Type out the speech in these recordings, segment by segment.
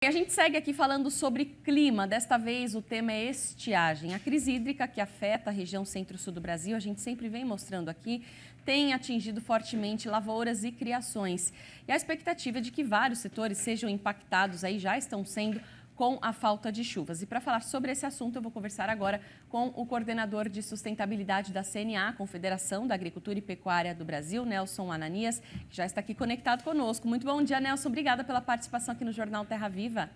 A gente segue aqui falando sobre clima. Desta vez o tema é estiagem. A crise hídrica que afeta a região centro-sul do Brasil, a gente sempre vem mostrando aqui, tem atingido fortemente lavouras e criações. E a expectativa é de que vários setores sejam impactados, aí já estão sendo, com a falta de chuvas. E para falar sobre esse assunto, eu vou conversar agora com o coordenador de sustentabilidade da CNA, Confederação da Agricultura e Pecuária do Brasil, Nelson Ananias, que já está aqui conectado conosco. Muito bom dia, Nelson. Obrigada pela participação aqui no Jornal Terra Viva.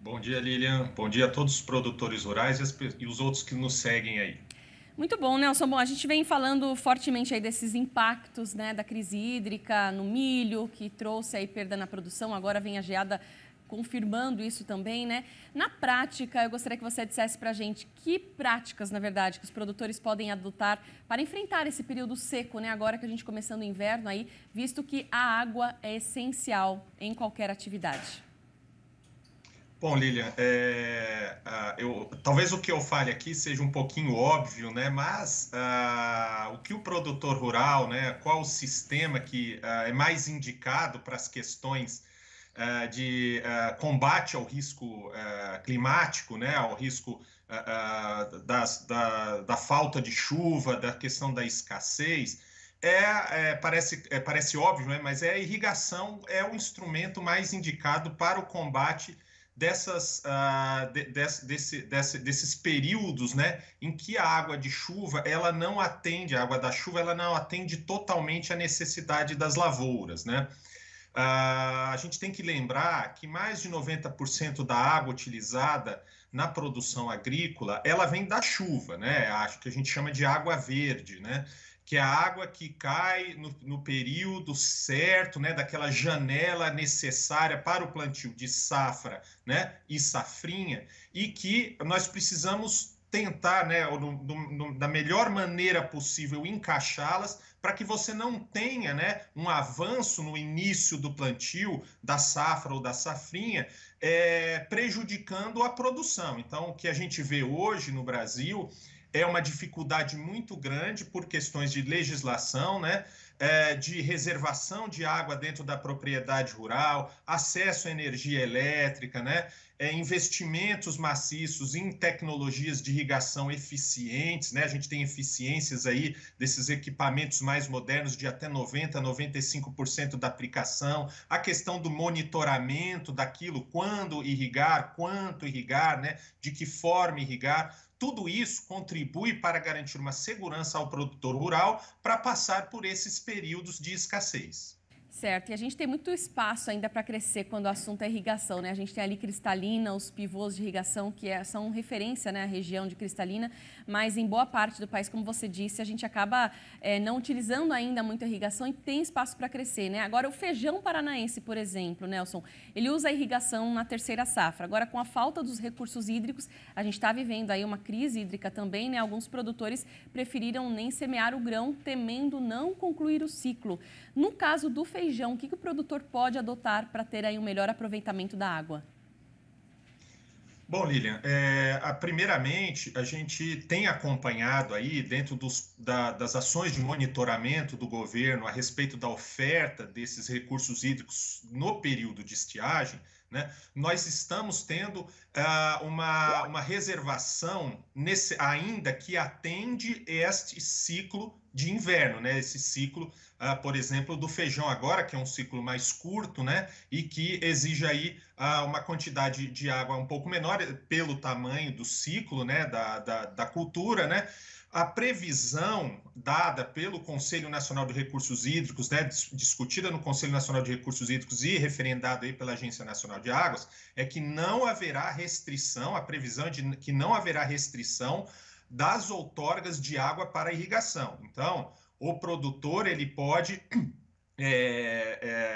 Bom dia, Lilian. Bom dia a todos os produtores rurais e os outros que nos seguem aí. Muito bom, Nelson. Bom, a gente vem falando fortemente aí desses impactos, né, da crise hídrica no milho, que trouxe aí perda na produção, agora vem a geada confirmando isso também, né? Na prática, eu gostaria que você dissesse para a gente que práticas, na verdade, que os produtores podem adotar para enfrentar esse período seco, né? Agora que a gente começando o inverno aí, visto que a água é essencial em qualquer atividade. Bom, Lilian, talvez o que eu fale aqui seja um pouquinho óbvio, né? Mas o que o produtor rural, né? Qual o sistema que é mais indicado para as questões de combate ao risco climático, né, ao risco da falta de chuva, da questão da escassez, parece óbvio, né, mas a irrigação é o instrumento mais indicado para o combate desses períodos, né, em que a água de chuva ela não atende, a água da chuva ela não atende totalmente à necessidade das lavouras, né? A gente tem que lembrar que mais de 90% da água utilizada na produção agrícola, ela vem da chuva, né? Acho que a gente chama de água verde, né? Que é a água que cai no período certo, né? Daquela janela necessária para o plantio de safra, né? E safrinha, e que nós precisamos tentar, né, da melhor maneira possível, encaixá-las para que você não tenha, né, um avanço no início do plantio da safra ou da safrinha, prejudicando a produção. Então, o que a gente vê hoje no Brasil é uma dificuldade muito grande por questões de legislação, né, de reservação de água dentro da propriedade rural, acesso à energia elétrica, né, investimentos maciços em tecnologias de irrigação eficientes, né? A gente tem eficiências aí desses equipamentos mais modernos de até 90%, 95% da aplicação, a questão do monitoramento daquilo, quando irrigar, quanto irrigar, né? De que forma irrigar. Tudo isso contribui para garantir uma segurança ao produtor rural para passar por esses períodos de escassez. Certo, e a gente tem muito espaço ainda para crescer quando o assunto é irrigação, né? A gente tem ali Cristalina, os pivôs de irrigação que são referência, né, à região de Cristalina, mas em boa parte do país, como você disse, a gente acaba não utilizando ainda muita irrigação e tem espaço para crescer, né? Agora, o feijão paranaense, por exemplo, Nelson, ele usa a irrigação na terceira safra. Agora, com a falta dos recursos hídricos, a gente está vivendo aí uma crise hídrica também, né? Alguns produtores preferiram nem semear o grão, temendo não concluir o ciclo. No caso do feijão, o que o produtor pode adotar para ter aí um melhor aproveitamento da água? Bom, Lilian, primeiramente, a gente tem acompanhado aí, dentro das ações de monitoramento do governo a respeito da oferta desses recursos hídricos no período de estiagem, né? Nós estamos tendo uma reservação ainda que atende este ciclo de inverno, né? Esse ciclo, por exemplo, do feijão agora, que é um ciclo mais curto, né? E que exige aí uma quantidade de água um pouco menor pelo tamanho do ciclo, né? Da cultura, né? A previsão dada pelo Conselho Nacional de Recursos Hídricos, né, discutida no Conselho Nacional de Recursos Hídricos e referendada aí pela Agência Nacional de Águas, é que não haverá restrição, a previsão é de que não haverá restrição das outorgas de água para irrigação. Então, o produtor ele pode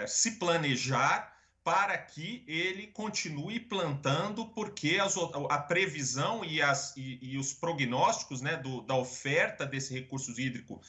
se planejar para que ele continue plantando, porque a previsão e os prognósticos, né, da oferta desse recurso hídrico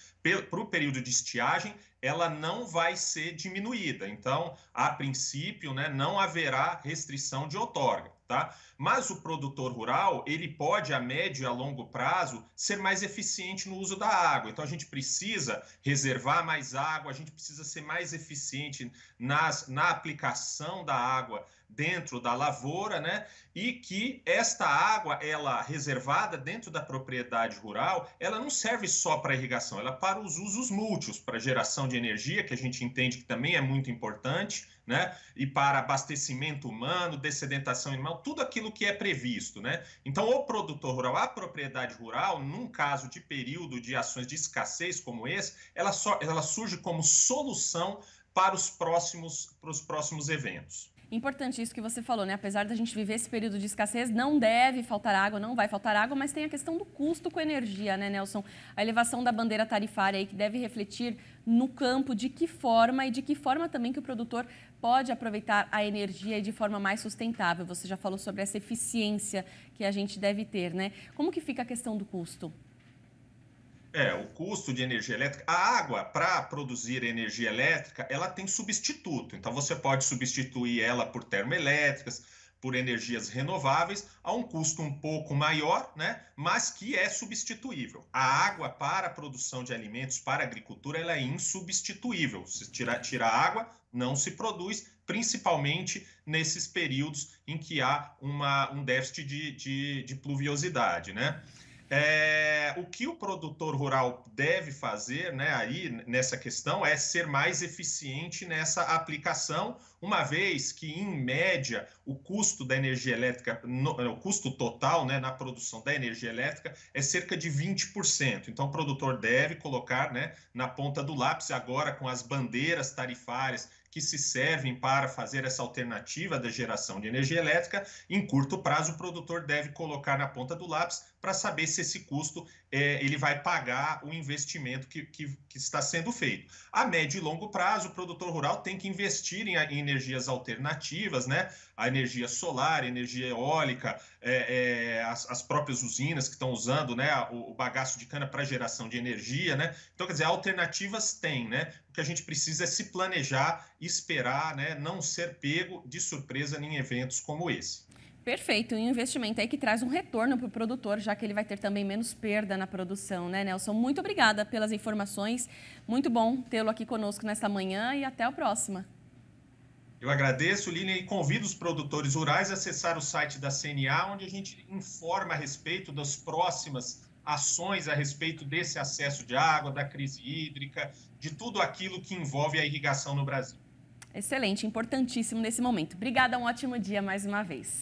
para o período de estiagem, ela não vai ser diminuída. Então, a princípio, né, não haverá restrição de outorga. Tá? Mas o produtor rural, ele pode, a médio e a longo prazo, ser mais eficiente no uso da água. Então, a gente precisa reservar mais água, a gente precisa ser mais eficiente na aplicação da água dentro da lavoura, né? E que esta água, ela reservada dentro da propriedade rural, ela não serve só para irrigação, ela para os usos múltiplos, para geração de energia, que a gente entende que também é muito importante, né? E para abastecimento humano, dessedentação animal, tudo aquilo que é previsto, né? Então, o produtor rural, a propriedade rural, num caso de período de ações de escassez como esse, ela surge como solução para os próximos eventos. Importante isso que você falou, né? Apesar da gente viver esse período de escassez, não deve faltar água, não vai faltar água, mas tem a questão do custo com energia, né, Nelson? A elevação da bandeira tarifária aí que deve refletir no campo de que forma e de que forma também que o produtor pode aproveitar a energia de forma mais sustentável. Você já falou sobre essa eficiência que a gente deve ter, né? Como que fica a questão do custo? O custo de energia elétrica, a água para produzir energia elétrica, ela tem substituto. Então você pode substituir ela por termoelétricas, por energias renováveis, a um custo um pouco maior, né? Mas que é substituível. A água para a produção de alimentos, para a agricultura, ela é insubstituível. Se tira a água, não se produz, principalmente nesses períodos em que há um déficit de pluviosidade, né? O que o produtor rural deve fazer, né, aí nessa questão é ser mais eficiente nessa aplicação, uma vez que, em média, o custo da energia elétrica, o custo total, né, na produção da energia elétrica é cerca de 20%. Então, o produtor deve colocar, né, na ponta do lápis, agora com as bandeiras tarifárias que se servem para fazer essa alternativa da geração de energia elétrica, em curto prazo o produtor deve colocar na ponta do lápis para saber se esse custo ele vai pagar o investimento que está sendo feito. A médio e longo prazo, o produtor rural tem que investir em energias alternativas, né? A energia solar, a energia eólica, as próprias usinas que estão usando, né, o bagaço de cana para geração de energia, né? Então, quer dizer, alternativas tem, né? O que a gente precisa é se planejar, esperar, né, não ser pego de surpresa em eventos como esse. Perfeito, e um investimento aí que traz um retorno para o produtor, já que ele vai ter também menos perda na produção, né, Nelson? Muito obrigada pelas informações, muito bom tê-lo aqui conosco nesta manhã e até a próxima. Eu agradeço, Lilian, e convido os produtores rurais a acessar o site da CNA, onde a gente informa a respeito das próximas ações a respeito desse acesso de água, da crise hídrica, de tudo aquilo que envolve a irrigação no Brasil. Excelente, importantíssimo nesse momento. Obrigada, um ótimo dia mais uma vez.